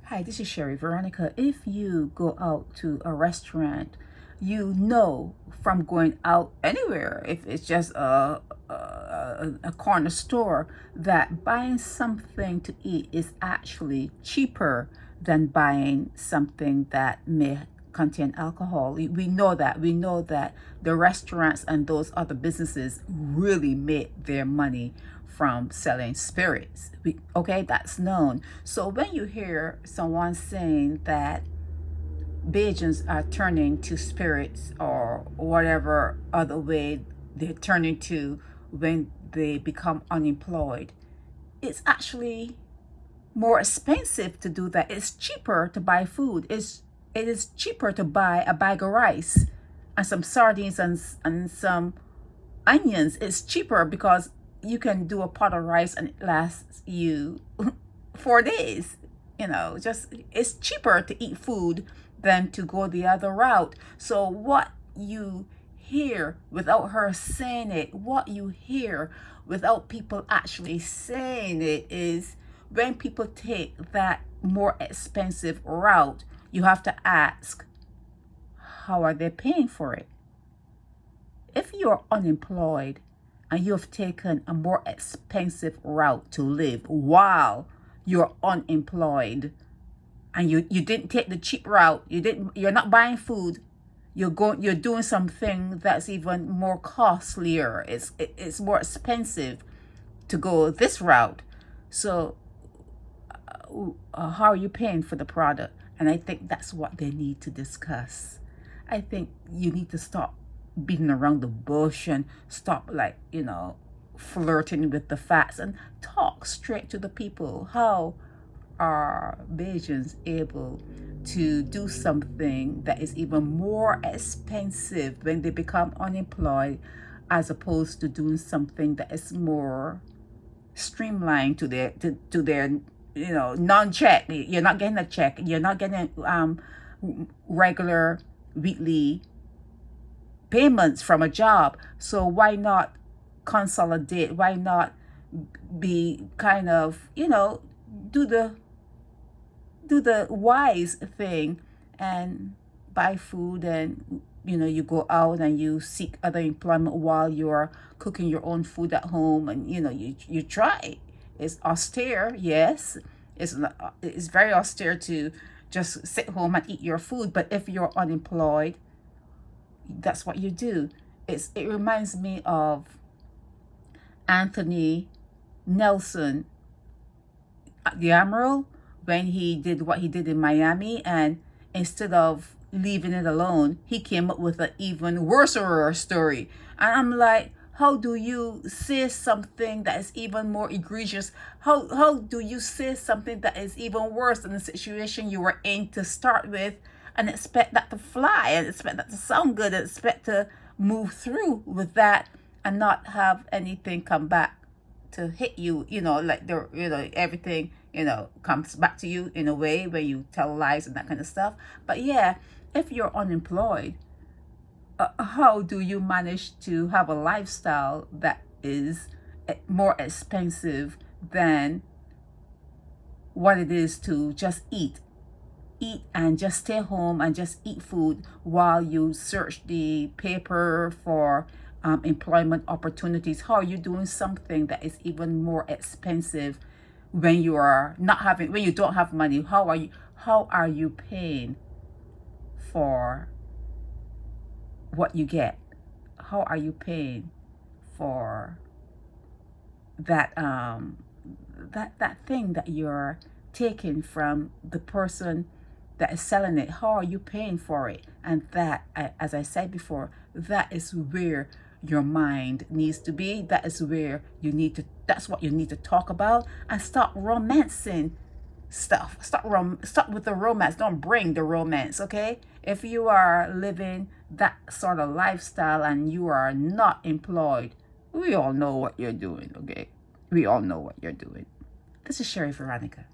Hi, this is Sherry Veronica. If you go out to a restaurant, you know from going out anywhere, if it's just a corner store, that buying something to eat is actually cheaper than buying something that may contain alcohol. We know that. We know that the restaurants and those other businesses really make their money from selling spirits. Okay, that's known. So when you hear someone saying that Bajans are turning to spirits or whatever other way they're turning to when they become unemployed, it's actually more expensive to do that. It's cheaper to buy food. It is cheaper to buy a bag of rice and some sardines and some onions. It's cheaper because you can do a pot of rice and it lasts you 4 days. Just it's cheaper to eat food than to go the other route. So what you hear without her saying it, what you hear without people actually saying it, is when people take that more expensive route, you have to ask, how are they paying for it? If you're unemployed and you have taken a more expensive route to live while you're unemployed, and you didn't take the cheap route, you're not buying food, you're doing something that's even more costlier. It's more expensive to go this route. So how are you paying for the product? And I think that's what they need to discuss. I think you need to stop beating around the bush and stop flirting with the facts and talk straight to the people. How are Bajans able to do something that is even more expensive when they become unemployed, as opposed to doing something that is more streamlined to their non-check? You're not getting a check, you're not getting regular weekly payments from a job. So why not consolidate? Why not be kind of do the wise thing and buy food, and you go out and you seek other employment while you're cooking your own food at home, and you try. It's austere, yes. It's very austere to just sit home and eat your food, but if you're unemployed, that's what you do. It reminds me of Anthony Nelson, the Admiral, when he did what he did in Miami, and instead of leaving it alone, he came up with an even worse story. And I'm like, how do you say something that is even more egregious? How do you say something that is even worse than the situation you were in to start with, and expect that to fly, and expect that to sound good, and expect to move through with that and not have anything come back to hit you, everything, comes back to you in a way where you tell lies and that kind of stuff. But yeah, if you're unemployed, how do you manage to have a lifestyle that is more expensive than what it is to just eat and just stay home and just eat food while you search the paper for employment opportunities? How are you doing something that is even more expensive when you don't have money? How are you paying for what you get? How are you paying for that that thing that you're taking from the person that is selling it? How are you paying for it? And that, as I said before, that is where your mind needs to be. That is where that's what you need to talk about, and stop romancing stuff. Stop with the romance. Don't bring the romance, okay? If you are living that sort of lifestyle and you are not employed, we all know what you're doing, okay? We all know what you're doing. This is Sherry Veronica.